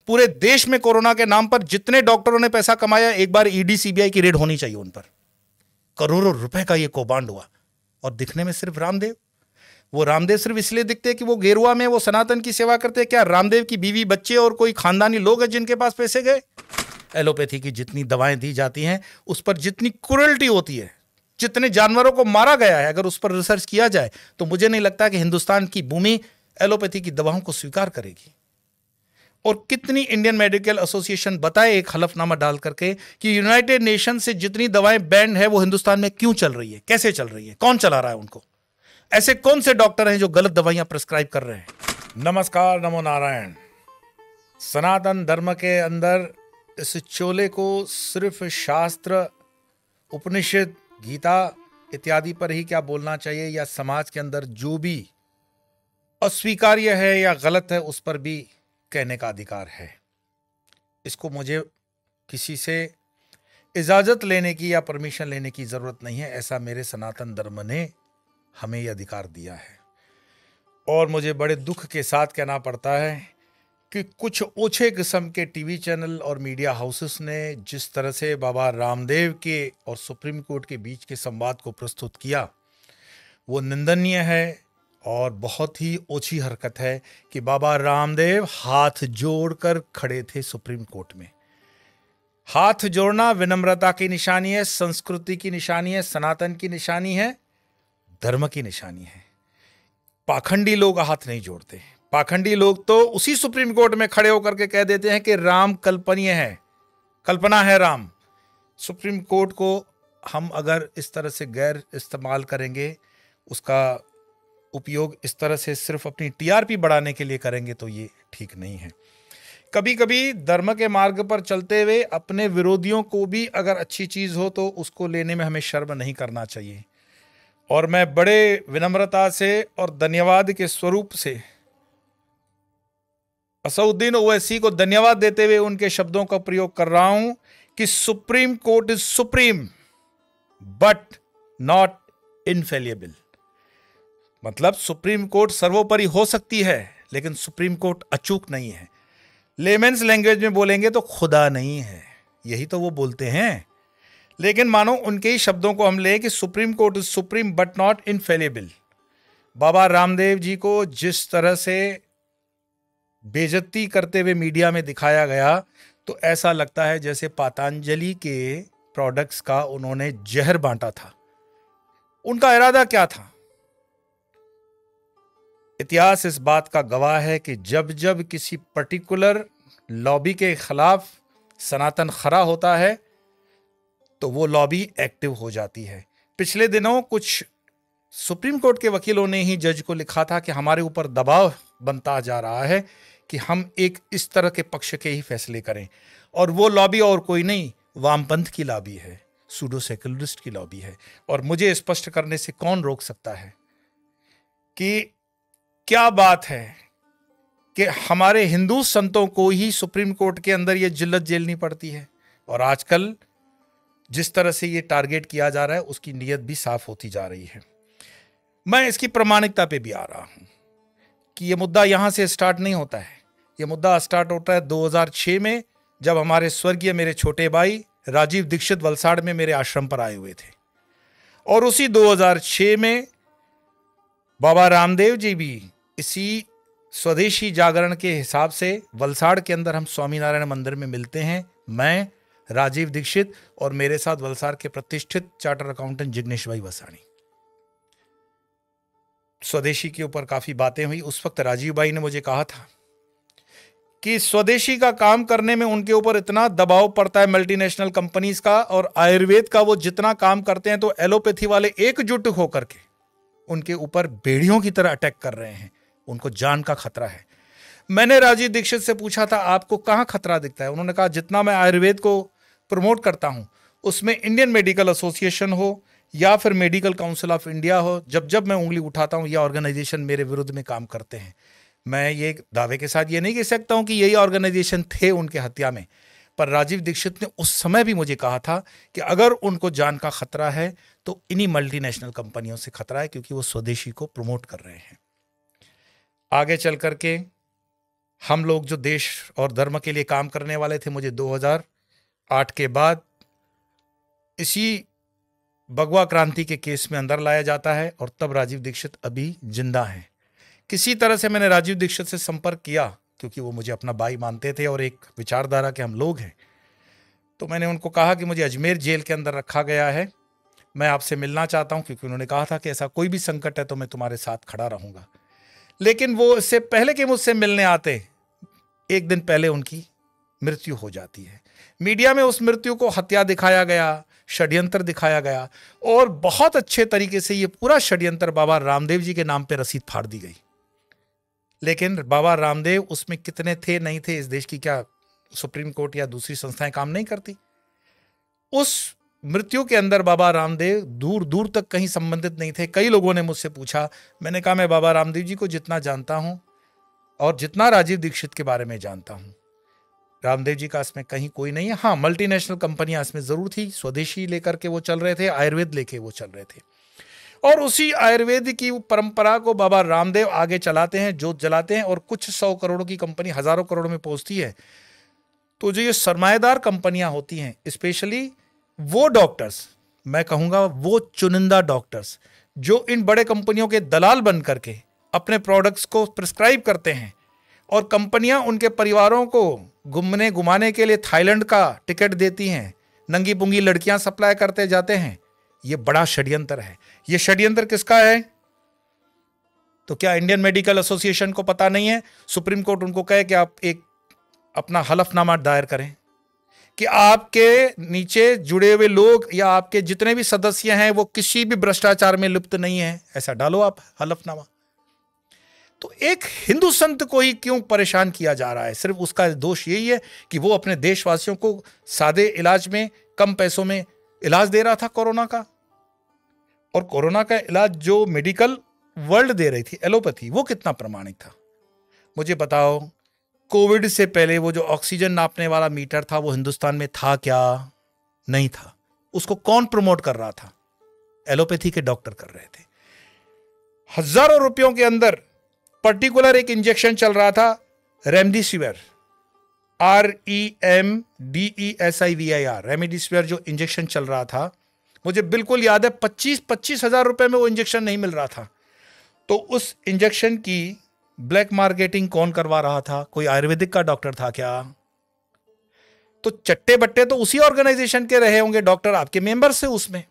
पूरे देश में कोरोना के नाम पर जितने डॉक्टरों ने पैसा कमाया, एक बार ईडी सीबीआई की रेड होनी चाहिए उन पर। करोड़ों रुपए का ये कौभांड हुआ, और दिखने में सिर्फ रामदेव। वो रामदेव सिर्फ इसलिए दिखते हैं कि वो गेरुआ में वो सनातन की सेवा करते हैं। क्या रामदेव की बीवी बच्चे और कोई खानदानी लोग हैं जिनके पास पैसे गए? एलोपैथी की जितनी दवाएं दी जाती हैं उस पर जितनी क्रूरल्टी होती है, जितने जानवरों को मारा गया है, अगर उस पर रिसर्च किया जाए तो मुझे नहीं लगता कि हिंदुस्तान की भूमि एलोपैथी की दवाओं को स्वीकार करेगी। और कितनी इंडियन मेडिकल एसोसिएशन बताए एक हलफनामा डाल करके कि यूनाइटेड नेशन से जितनी दवाएं बैंड है वो हिंदुस्तान में क्यों चल रही है, कैसे चल रही है, कौन चला रहा है उनको? ऐसे कौन से डॉक्टर हैं जो गलत दवाइयां प्रिस्क्राइब कर रहे हैं? नमस्कार, नमो नारायण। सनातन धर्म के अंदर इस चोले को सिर्फ शास्त्र, उपनिषद, गीता इत्यादि पर ही क्या बोलना चाहिए, या समाज के अंदर जो भी अस्वीकार्य है या गलत है उस पर भी कहने का अधिकार है। इसको मुझे किसी से इजाजत लेने की या परमिशन लेने की जरूरत नहीं है। ऐसा मेरे सनातन धर्म ने हमें यह अधिकार दिया है। और मुझे बड़े दुख के साथ कहना पड़ता है कि कुछ ओछे किस्म के टीवी चैनल और मीडिया हाउसेस ने जिस तरह से बाबा रामदेव के और सुप्रीम कोर्ट के बीच के संवाद को प्रस्तुत किया वो निंदनीय है, और बहुत ही ओछी हरकत है कि बाबा रामदेव हाथ जोड़कर खड़े थे सुप्रीम कोर्ट में। हाथ जोड़ना विनम्रता की निशानी है, संस्कृति की निशानी है, सनातन की निशानी है, धर्म की निशानी है। पाखंडी लोग हाथ नहीं जोड़ते। पाखंडी लोग तो उसी सुप्रीम कोर्ट में खड़े होकर के कह देते हैं कि राम कल्पनीय है, कल्पना है राम। सुप्रीम कोर्ट को हम अगर इस तरह से गैर इस्तेमाल करेंगे, उसका उपयोग इस तरह से सिर्फ अपनी टीआरपी बढ़ाने के लिए करेंगे तो ये ठीक नहीं है। कभी कभी धर्म के मार्ग पर चलते हुए अपने विरोधियों को भी अगर अच्छी चीज हो तो उसको लेने में हमें शर्म नहीं करना चाहिए। और मैं बड़े विनम्रता से और धन्यवाद के स्वरूप से असउद्दीन ओवैसी को धन्यवाद देते हुए उनके शब्दों का प्रयोग कर रहा हूं कि supreme court is supreme but not infallible. मतलब सुप्रीम कोर्ट सर्वोपरि हो सकती है लेकिन सुप्रीम कोर्ट अचूक नहीं है। लेमेंस लैंग्वेज में बोलेंगे तो खुदा नहीं है, यही तो वो बोलते हैं। लेकिन मानो उनके ही शब्दों को हम लें कि supreme court is supreme but not infallible. Baba Ramdev ji को जिस तरह से बेइज्जती करते हुए मीडिया में दिखाया गया तो ऐसा लगता है जैसे पतंजलि के प्रोडक्ट्स का उन्होंने जहर बांटा था। उनका इरादा क्या था? इतिहास इस बात का गवाह है कि जब जब किसी पर्टिकुलर लॉबी के खिलाफ सनातन खड़ा होता है तो वो लॉबी एक्टिव हो जाती है। पिछले दिनों कुछ सुप्रीम कोर्ट के वकीलों ने ही जज को लिखा था कि हमारे ऊपर दबाव बनता जा रहा है कि हम एक इस तरह के पक्ष के ही फैसले करें, और वो लॉबी और कोई नहीं, वामपंथ की लॉबी है, सूडो सेकुलरिस्ट की लॉबी है। और मुझे स्पष्ट करने से कौन रोक सकता है कि क्या बात है कि हमारे हिंदू संतों को ही सुप्रीम कोर्ट के अंदर ये जिल्लत झेलनी पड़ती है। और आजकल जिस तरह से ये टारगेट किया जा रहा है उसकी नीयत भी साफ होती जा रही है। मैं इसकी प्रामाणिकता पे भी आ रहा हूं कि ये मुद्दा यहां से स्टार्ट नहीं होता है। ये मुद्दा स्टार्ट होता है 2006 में, जब हमारे स्वर्गीय मेरे छोटे भाई राजीव दीक्षित वलसाड़ में मेरे आश्रम पर आए हुए थे। और उसी 2006 में बाबा रामदेव जी भी इसी स्वदेशी जागरण के हिसाब से वलसाड़ के अंदर हम स्वामीनारायण मंदिर में मिलते हैं। मैं, राजीव दीक्षित और मेरे साथ वलसाड़ के प्रतिष्ठित चार्टर अकाउंटेंट जिग्नेश भाई वसानी। स्वदेशी के ऊपर काफी बातें हुई। उस वक्त राजीव भाई ने मुझे कहा था कि स्वदेशी का काम करने में उनके ऊपर इतना दबाव पड़ता है मल्टीनेशनल कंपनीज का, और आयुर्वेद का वो जितना काम करते हैं तो एलोपैथी वाले एकजुट होकर के उनके ऊपर बेड़ियों की तरह अटैक कर रहे हैं, उनको जान का खतरा है। मैंने राजीव दीक्षित से पूछा था आपको कहां खतरा दिखता है? उन्होंने कहा जितना मैं आयुर्वेद को प्रमोट करता हूं उसमें इंडियन मेडिकल एसोसिएशन हो या फिर मेडिकल काउंसिल ऑफ इंडिया हो, जब जब मैं उंगली उठाता हूं यह ऑर्गेनाइजेशन मेरे विरुद्ध में काम करते हैं। मैं ये दावे के साथ ये नहीं कह सकता हूं कि यही ऑर्गेनाइजेशन थे उनके हत्या में, पर राजीव दीक्षित ने उस समय भी मुझे कहा था कि अगर उनको जान का खतरा है तो इन्हीं मल्टीनेशनल कंपनियों से खतरा है, क्योंकि वो स्वदेशी को प्रमोट कर रहे हैं। आगे चल करके हम लोग जो देश और धर्म के लिए काम करने वाले थे, मुझे 2008 के बाद इसी भगवा क्रांति के केस में अंदर लाया जाता है और तब राजीव दीक्षित अभी जिंदा हैं। किसी तरह से मैंने राजीव दीक्षित से संपर्क किया क्योंकि वो मुझे अपना भाई मानते थे और एक विचारधारा के हम लोग हैं। तो मैंने उनको कहा कि मुझे अजमेर जेल के अंदर रखा गया है, मैं आपसे मिलना चाहता हूं, क्योंकि उन्होंने कहा था कि ऐसा कोई भी संकट है तो मैं तुम्हारे साथ खड़ा रहूंगा। लेकिन वो इससे पहले कि मुझसे मिलने आते, एक दिन पहले उनकी मृत्यु हो जाती है। मीडिया में उस मृत्यु को हत्या दिखाया गया, षड्यंत्र दिखाया गया और बहुत अच्छे तरीके से ये पूरा षड्यंत्र बाबा रामदेव जी के नाम पे रसीद फाड़ दी गई। लेकिन बाबा रामदेव उसमें कितने थे नहीं थे, इस देश की क्या सुप्रीम कोर्ट या दूसरी संस्थाएं काम नहीं करती? उस मृत्यु के अंदर बाबा रामदेव दूर दूर तक कहीं संबंधित नहीं थे। कई लोगों ने मुझसे पूछा, मैंने कहा मैं बाबा रामदेव जी को जितना जानता हूं और जितना राजीव दीक्षित के बारे में जानता हूं, रामदेव जी का इसमें कहीं कोई नहीं है। हाँ, मल्टीनेशनल कंपनियां इसमें जरूर थी, स्वदेशी लेकर के वो चल रहे थे, आयुर्वेद लेके वो चल रहे थे और उसी आयुर्वेद की परंपरा को बाबा रामदेव आगे चलाते हैं, जोत जलाते हैं और कुछ 100 करोड़ की कंपनी हजारों करोड़ में पहुंचती है। तो जो ये सरमाएदार कंपनियां होती हैं, स्पेशली वो डॉक्टर्स, मैं कहूंगा वो चुनिंदा डॉक्टर्स जो इन बड़े कंपनियों के दलाल बन करके अपने प्रोडक्ट्स को प्रिस्क्राइब करते हैं और कंपनियां उनके परिवारों को घुमाने के लिए थाईलैंड का टिकट देती हैं, नंगी पुंगी लड़कियां सप्लाई करते जाते हैं, ये बड़ा षड्यंत्र है। ये षड्यंत्र किसका है? तो क्या इंडियन मेडिकल एसोसिएशन को पता नहीं है? सुप्रीम कोर्ट उनको कहे कि आप एक अपना हलफनामा दायर करें कि आपके नीचे जुड़े हुए लोग या आपके जितने भी सदस्य हैं वो किसी भी भ्रष्टाचार में लिप्त नहीं है, ऐसा डालो आप हलफनामा। तो एक हिंदू संत को ही क्यों परेशान किया जा रहा है? सिर्फ उसका दोष यही है कि वो अपने देशवासियों को सादे इलाज में, कम पैसों में इलाज दे रहा था कोरोना का। और कोरोना का इलाज जो मेडिकल वर्ल्ड दे रही थी, एलोपैथी, वो कितना प्रमाणित था? मुझे बताओ, कोविड से पहले वो जो ऑक्सीजन नापने वाला मीटर था वो हिंदुस्तान में था क्या? नहीं था। उसको कौन प्रमोट कर रहा था? एलोपैथी के डॉक्टर कर रहे थे। हजारों रुपयों के अंदर पर्टिकुलर एक इंजेक्शन चल रहा था, रेमडेसिविर, REMDESIVIR, रेमडेसिविर जो इंजेक्शन चल रहा था, मुझे बिल्कुल याद है 25 हजार रुपए में वो इंजेक्शन नहीं मिल रहा था। तो उस इंजेक्शन की ब्लैक मार्केटिंग कौन करवा रहा था? कोई आयुर्वेदिक का डॉक्टर था क्या? तो चट्टे बट्टे तो उसी ऑर्गेनाइजेशन के रहे होंगे, डॉक्टर आपके मेंबर से उसमें।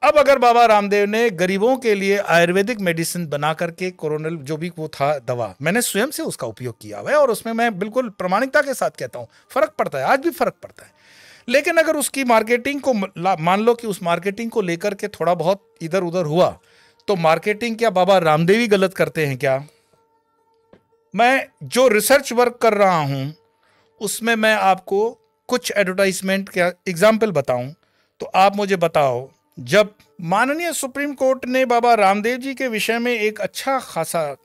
अब अगर बाबा रामदेव ने गरीबों के लिए आयुर्वेदिक मेडिसिन बना करके, कोरोनल जो भी वो था दवा, मैंने स्वयं से उसका उपयोग किया हुआ है और उसमें मैं बिल्कुल प्रामाणिकता के साथ कहता हूं फर्क पड़ता है, आज भी फर्क पड़ता है। लेकिन अगर उसकी मार्केटिंग को मान लो कि उस मार्केटिंग को लेकर के थोड़ा बहुत इधर उधर हुआ, तो मार्केटिंग क्या बाबा रामदेव ही गलत करते हैं क्या? मैं जो रिसर्च वर्क कर रहा हूं उसमें मैं आपको कुछ एडवर्टाइजमेंट का एग्जाम्पल बताऊं, तो आप मुझे बताओ, जब माननीय सुप्रीम कोर्ट ने बाबा रामदेव जी के विषय में एक अच्छा खासा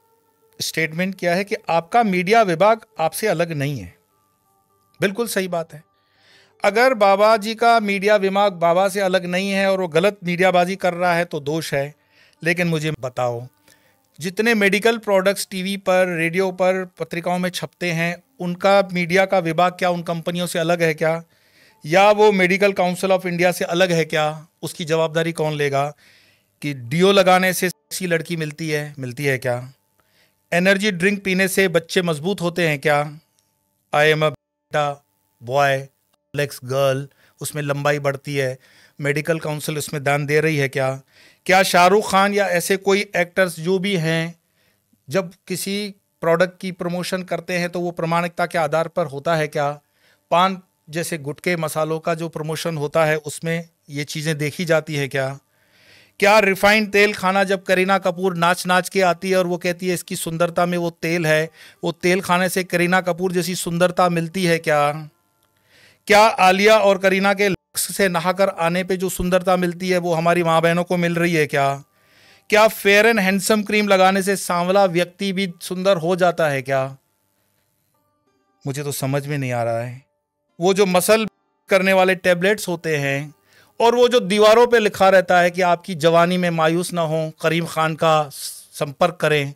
स्टेटमेंट किया है कि आपका मीडिया विभाग आपसे अलग नहीं है, बिल्कुल सही बात है। अगर बाबा जी का मीडिया विभाग बाबा से अलग नहीं है और वो गलत मीडियाबाजी कर रहा है तो दोष है। लेकिन मुझे बताओ, जितने मेडिकल प्रोडक्ट्स टीवी पर, रेडियो पर, पत्रिकाओं में छपते हैं, उनका मीडिया का विभाग क्या उन कंपनियों से अलग है क्या? या वो मेडिकल काउंसिल ऑफ इंडिया से अलग है क्या? उसकी जवाबदारी कौन लेगा? कि डीओ लगाने से ऐसी लड़की मिलती है क्या? एनर्जी ड्रिंक पीने से बच्चे मजबूत होते हैं क्या? आई एम अ बेटा बॉय, लेक्स गर्ल, उसमें लंबाई बढ़ती है, मेडिकल काउंसिल उसमें दान दे रही है क्या? क्या शाहरुख खान या ऐसे कोई एक्टर्स जो भी हैं, जब किसी प्रोडक्ट की प्रमोशन करते हैं तो वो प्रमाणिकता के आधार पर होता है क्या? पान जैसे गुटखे मसालों का जो प्रमोशन होता है उसमें ये चीज़ें देखी जाती है क्या? क्या रिफाइंड तेल खाना, जब करीना कपूर नाच नाच के आती है और वो कहती है इसकी सुंदरता में वो तेल है, वो तेल खाने से करीना कपूर जैसी सुंदरता मिलती है क्या? क्या आलिया और करीना के लक्स से नहाकर आने पे जो सुंदरता मिलती है वो हमारी माँ बहनों को मिल रही है क्या? क्या फेयर एंड हैंडसम क्रीम लगाने से सांवला व्यक्ति भी सुंदर हो जाता है क्या? मुझे तो समझ में नहीं आ रहा है। वो जो मसल करने वाले टैबलेट्स होते हैं और वो जो दीवारों पे लिखा रहता है कि आपकी जवानी में मायूस ना हो, करीम खान का संपर्क करें,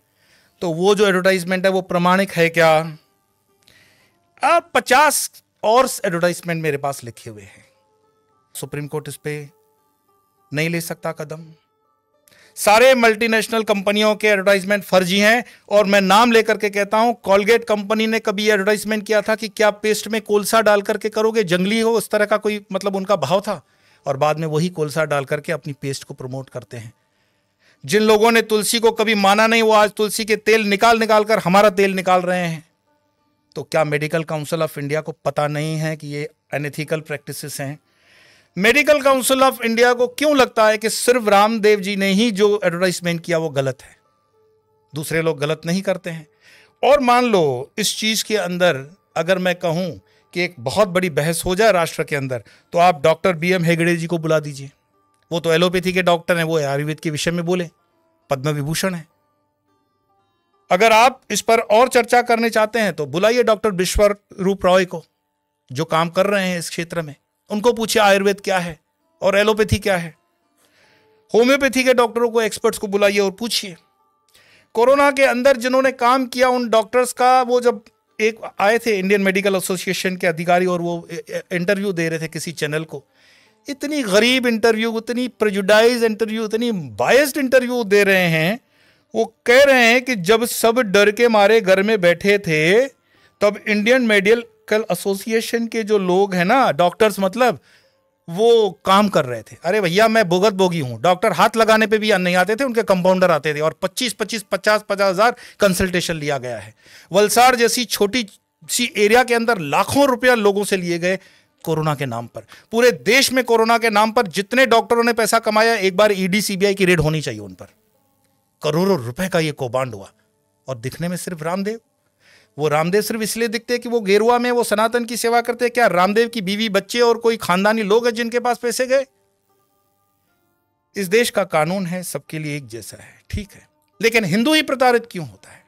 तो वो जो एडवर्टाइजमेंट है वो प्रमाणिक है क्या? अब 50 और एडवर्टाइजमेंट मेरे पास लिखे हुए हैं। सुप्रीम कोर्ट इस पे नहीं ले सकता कदम। सारे मल्टीनेशनल कंपनियों के एडवर्टाइजमेंट फर्जी हैं, और मैं नाम लेकर के कहता हूं, कॉलगेट कंपनी ने कभी एडवर्टाइजमेंट किया था कि क्या पेस्ट में कोलसा डाल करके करोगे, जंगली हो, उस तरह का कोई मतलब उनका भाव था, और बाद में वही कोलसा डाल करके अपनी पेस्ट को प्रमोट करते हैं। जिन लोगों ने तुलसी को कभी माना नहीं, वो आज तुलसी के तेल निकाल निकाल कर हमारा तेल निकाल रहे हैं। तो क्या मेडिकल काउंसिल ऑफ इंडिया को पता नहीं है कि ये अनएथिकल प्रैक्टिसेस हैं? मेडिकल काउंसिल ऑफ इंडिया को क्यों लगता है कि सिर्फ रामदेव जी ने ही जो एडवर्टाइजमेंट किया वो गलत है, दूसरे लोग गलत नहीं करते हैं? और मान लो इस चीज के अंदर अगर मैं कहूं कि एक बहुत बड़ी बहस हो जाए राष्ट्र के अंदर, तो आप डॉक्टर BM हेगड़े जी को बुला दीजिए। वो तो एलोपैथी के डॉक्टर हैं, वो आयुर्वेद के विषय में बोले, पद्म विभूषण है। अगर आप इस पर और चर्चा करने चाहते हैं तो बुलाइए डॉक्टर विश्वरूप रॉय को, जो काम कर रहे हैं इस क्षेत्र में। उनको पूछिए आयुर्वेद क्या है और एलोपैथी क्या है। होम्योपैथी के डॉक्टरों को, एक्सपर्ट्स को बुलाइए और पूछिए। कोरोना के अंदर जिन्होंने काम किया उन डॉक्टर्स का, वो जब एक आए थे इंडियन मेडिकल एसोसिएशन के अधिकारी और वो इंटरव्यू दे रहे थे किसी चैनल को, इतनी गरीब इंटरव्यू, इतनी प्रेजुडाइज इंटरव्यू, इतनी बायस्ड इंटरव्यू दे रहे हैं। वो कह रहे हैं कि जब सब डर के मारे घर में बैठे थे तब इंडियन मेडिकल एसोसिएशन के जो लोग हैं ना, डॉक्टर्स मतलब, वो काम कर रहे थे। अरे भैया, मैं भुगत भोगी हूं। डॉक्टर हाथ लगाने पे भी नहीं आते थे, उनके कंपाउंडर आते थे, और 50 हजार कंसल्टेशन लिया गया है। वलसाड़ जैसी छोटी सी एरिया के अंदर लाखों रुपया लोगों से लिए गए कोरोना के नाम पर। पूरे देश में कोरोना के नाम पर जितने डॉक्टरों ने पैसा कमाया, एक बार ईडी सीबीआई की रेड होनी चाहिए उन पर। करोड़ों रुपए का ये कौभांड हुआ, और दिखने में सिर्फ रामदेव। वो रामदेव सिर्फ इसलिए दिखते हैं कि वो गेरुआ में वो सनातन की सेवा करते हैं। क्या रामदेव की बीवी, बच्चे और कोई खानदानी लोग हैं जिनके पास पैसे गए? इस देश का कानून है सबके लिए एक जैसा है, ठीक है, लेकिन हिंदू ही प्रताड़ित क्यों होता है?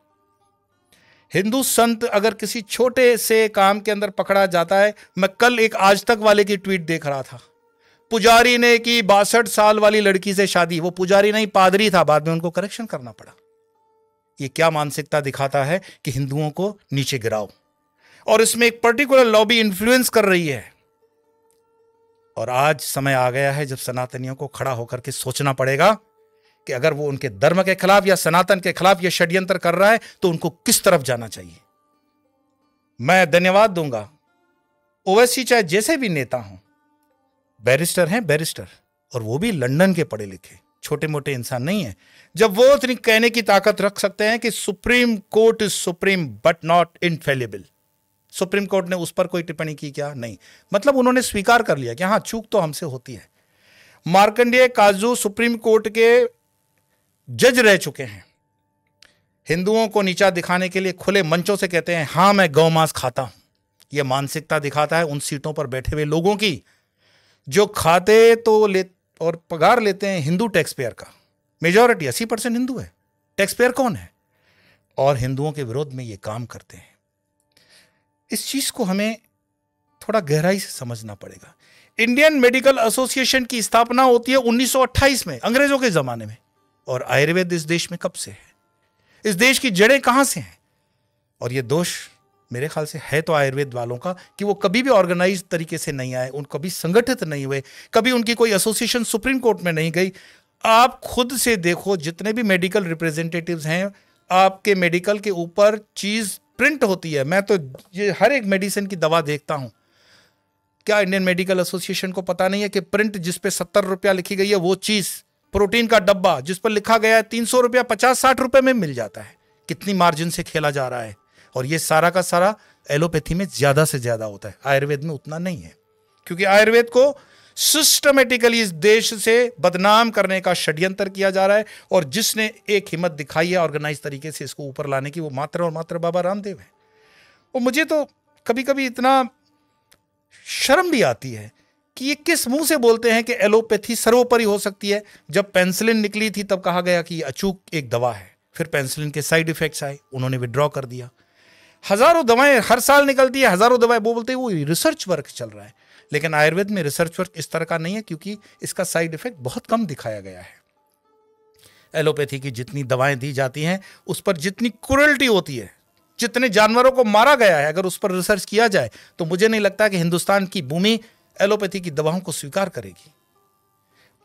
हिंदू संत अगर किसी छोटे से काम के अंदर पकड़ा जाता है, मैं कल एक आज तक वाले की ट्वीट देख रहा था, पुजारी ने की 62 साल वाली लड़की से शादी। वो पुजारी नहीं, पादरी था, बाद में उनको करेक्शन करना पड़ा। ये क्या मानसिकता दिखाता है कि हिंदुओं को नीचे गिराओ, और इसमें एक पर्टिकुलर लॉबी इन्फ्लुएंस कर रही है। और आज समय आ गया है जब सनातनियों को खड़ा होकर के सोचना पड़ेगा कि अगर वो उनके धर्म के खिलाफ या सनातन के खिलाफ ये षड्यंत्र कर रहा है तो उनको किस तरफ जाना चाहिए। मैं धन्यवाद दूंगा ओवैसी, चाहे जैसे भी नेता हों, बैरिस्टर हैं, बैरिस्टर, और वो भी लंदन के पढ़े लिखे, छोटे मोटे इंसान नहीं है। जब वो इतनी कहने की ताकत रख सकते हैं कि supreme court is supreme but not infallible, supreme court ने उस पर कोई टिप्पणी की क्या? नहीं, मतलब उन्होंने स्वीकार कर लिया कि हाँ, चूक तो हमसे होती है। मार्कंडेय काजू सुप्रीम कोर्ट के जज रह चुके हैं। हिंदुओं को नीचा दिखाने के लिए खुले मंचों से कहते हैं हाँ, मैं गौ मांस खाता हूं। यह मानसिकता दिखाता है उन सीटों पर बैठे हुए लोगों की जो खाते तो ले और पगार लेते हैं हिंदू टैक्स पेयर का। मेजॉरिटी 80% हिंदू है, टैक्स पेयर कौन है? और हिंदुओं के विरोध में ये काम करते हैं। इस चीज को हमें थोड़ा गहराई से समझना पड़ेगा। इंडियन मेडिकल एसोसिएशन की स्थापना होती है 1928 में, अंग्रेजों के जमाने में। और आयुर्वेद इस देश में कब से है? इस देश की जड़ें कहां से हैं? और ये दोष मेरे ख्याल से है तो आयुर्वेद वालों का कि वो कभी भी ऑर्गेनाइज तरीके से नहीं आए, उन कभी संगठित नहीं हुए, कभी उनकी कोई एसोसिएशन सुप्रीम कोर्ट में नहीं गई। आप खुद से देखो, जितने भी मेडिकल रिप्रेजेंटेटिव्स हैं, आपके मेडिकल के ऊपर चीज प्रिंट होती है। मैं तो ये हर एक मेडिसिन की दवा देखता हूं। क्या इंडियन मेडिकल एसोसिएशन को पता नहीं है कि प्रिंट जिस पे 70 रुपया लिखी गई है, वो चीज प्रोटीन का डब्बा जिस पर लिखा गया है 300 रुपया 50-60 रुपए में मिल जाता है? कितनी मार्जिन से खेला जा रहा है। और ये सारा का सारा एलोपैथी में ज्यादा से ज्यादा होता है, आयुर्वेद में उतना नहीं है, क्योंकि आयुर्वेद को सिस्टमेटिकली इस देश से बदनाम करने का षड्यंत्र किया जा रहा है। और जिसने एक हिम्मत दिखाई है ऑर्गेनाइज तरीके से इसको ऊपर लाने की, वो मात्र और मात्र बाबा रामदेव है। और मुझे तो कभी कभी इतना शर्म भी आती है कि ये किस मुंह से बोलते हैं कि एलोपैथी सर्वोपरि हो सकती है। जब पेंसिलिन निकली थी तब कहा गया कि ये अचूक एक दवा है, फिर पेंसिलिन के साइड इफेक्ट्स आए, उन्होंने विड्रॉ कर दिया। हजारों दवाएं हर साल निकलती है, हजारों दवाएं, वो बोलते हैं वो रिसर्च वर्क चल रहा है। लेकिन आयुर्वेद में रिसर्च वर्क इस तरह का नहीं है, क्योंकि इसका साइड इफेक्ट बहुत कम दिखाया गया है। एलोपैथी की जितनी दवाएं दी जाती हैं उस पर जितनी क्रूरल्टी होती है, जितने जानवरों को मारा गया है, अगर उस पर रिसर्च किया जाए तो मुझे नहीं लगता कि हिंदुस्तान की भूमि एलोपैथी की दवाओं को स्वीकार करेगी।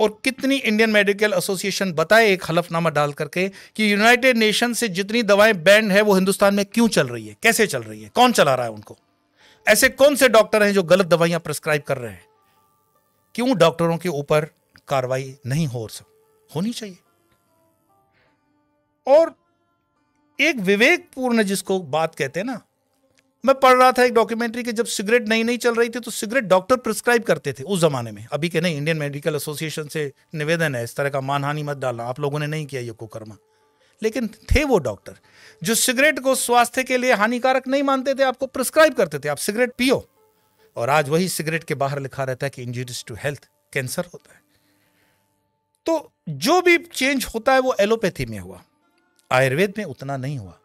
और कितनी इंडियन मेडिकल एसोसिएशन बताए एक हलफनामा डाल करके कि यूनाइटेड नेशन से जितनी दवाएं बैंड है वो हिंदुस्तान में क्यों चल रही है, कैसे चल रही है, कौन चला रहा है उनको, ऐसे कौन से डॉक्टर हैं जो गलत दवाइयां प्रिस्क्राइब कर रहे हैं, क्यों डॉक्टरों के ऊपर कार्रवाई नहीं होनी चाहिए। और एक विवेकपूर्ण जिसको बात कहते हैं ना, मैं पढ़ रहा था एक डॉक्यूमेंट्री कि जब सिगरेट नई चल रही थी तो सिगरेट डॉक्टर प्रिस्क्राइब करते थे उस जमाने में, अभी के नहीं। इंडियन मेडिकल एसोसिएशन से निवेदन है, इस तरह का मानहानि मत डालना, आप लोगों ने नहीं किया ये कुकर्मा, लेकिन थे वो डॉक्टर जो सिगरेट को स्वास्थ्य के लिए हानिकारक नहीं मानते थे, आपको प्रिस्क्राइब करते थे आप सिगरेट पियो। और आज वही सिगरेट के बाहर लिखा रहता है कि इंजरीज टू हेल्थ, कैंसर होता है। तो जो भी चेंज होता है वो एलोपैथी में हुआ, आयुर्वेद में उतना नहीं हुआ।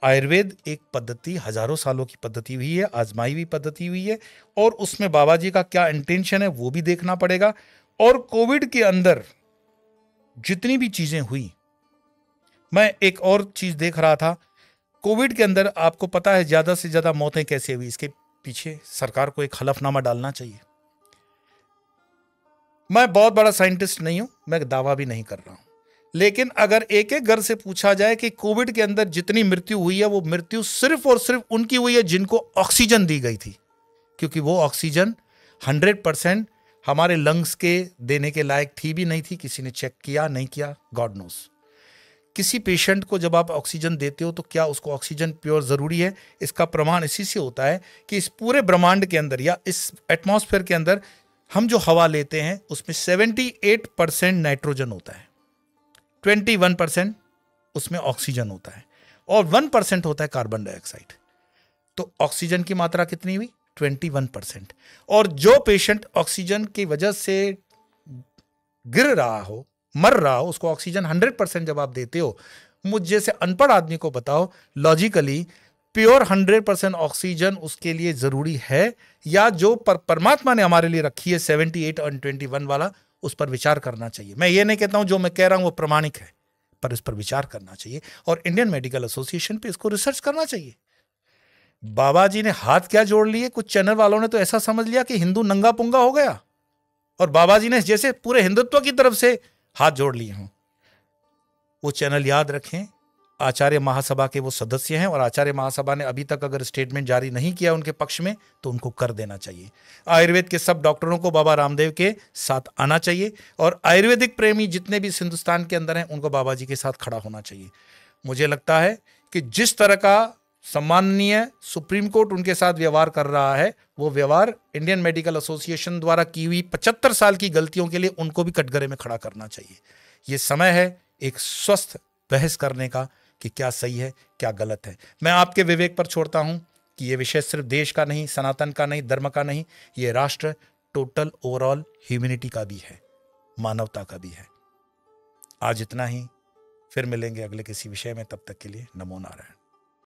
आयुर्वेद एक पद्धति, हजारों सालों की पद्धति हुई है, आजमाई हुई पद्धति हुई है, और उसमें बाबा जी का क्या इंटेंशन है वो भी देखना पड़ेगा। और कोविड के अंदर जितनी भी चीजें हुई, मैं एक और चीज देख रहा था, कोविड के अंदर आपको पता है ज्यादा से ज्यादा मौतें कैसे हुई, इसके पीछे सरकार को एक हलफनामा डालना चाहिए। मैं बहुत बड़ा साइंटिस्ट नहीं हूं, मैं दावा भी नहीं कर रहा हूं, लेकिन अगर एक एक घर से पूछा जाए कि कोविड के अंदर जितनी मृत्यु हुई है वो मृत्यु सिर्फ और सिर्फ उनकी हुई है जिनको ऑक्सीजन दी गई थी, क्योंकि वो ऑक्सीजन 100% हमारे लंग्स के देने के लायक थी भी नहीं थी। किसी ने चेक किया नहीं किया, गॉड नोस। किसी पेशेंट को जब आप ऑक्सीजन देते हो तो क्या उसको ऑक्सीजन प्योर जरूरी है? इसका प्रमाण इसी से होता है कि इस पूरे ब्रह्मांड के अंदर या इस एटमॉस्फेयर के अंदर हम जो हवा लेते हैं उसमें 78% नाइट्रोजन होता है, 21% उसमें ऑक्सीजन होता है और 1% होता है कार्बन डाइऑक्साइड। तो ऑक्सीजन की मात्रा कितनी हुई? 21%। और जो पेशेंट ऑक्सीजन की वजह से गिर रहा हो, मर रहा हो, उसको ऑक्सीजन 100% जब आप देते हो, मुझ जैसे अनपढ़ आदमी को बताओ लॉजिकली प्योर 100% ऑक्सीजन उसके लिए जरूरी है, या जो परमात्मा ने हमारे लिए रखी है 78 और 21 वाला, उस पर विचार करना चाहिए। मैं ये नहीं कहता हूं जो मैं कह रहा हूं वो प्रमाणिक है, पर इस पर विचार करना चाहिए और इंडियन मेडिकल एसोसिएशन पे इसको रिसर्च करना चाहिए। बाबा जी ने हाथ क्या जोड़ लिए, कुछ चैनल वालों ने तो ऐसा समझ लिया कि हिंदू नंगा पुंगा हो गया और बाबा जी ने जैसे पूरे हिंदुत्व की तरफ से हाथ जोड़ लिए हों। वो चैनल याद रखें, आचार्य महासभा के वो सदस्य हैं और आचार्य महासभा ने अभी तक अगर स्टेटमेंट जारी नहीं किया उनके पक्ष में तो उनको कर देना चाहिए। आयुर्वेद के सब डॉक्टरों को बाबा रामदेव के साथ आना चाहिए और आयुर्वेदिक प्रेमी जितने भी हिंदुस्तान के अंदर हैं उनको बाबा जी के साथ खड़ा होना चाहिए। मुझे लगता है कि जिस तरह का सम्माननीय सुप्रीम कोर्ट उनके साथ व्यवहार कर रहा है, वो व्यवहार इंडियन मेडिकल एसोसिएशन द्वारा की हुई 75 साल की गलतियों के लिए उनको भी कटघरे में खड़ा करना चाहिए। ये समय है एक स्वस्थ बहस करने का कि क्या सही है क्या गलत है। मैं आपके विवेक पर छोड़ता हूं कि यह विषय सिर्फ देश का नहीं, सनातन का नहीं, धर्म का नहीं, यह राष्ट्र टोटल ओवरऑल ह्यूमैनिटी का भी है, मानवता का भी है। आज इतना ही, फिर मिलेंगे अगले किसी विषय में, तब तक के लिए नमो नारायण।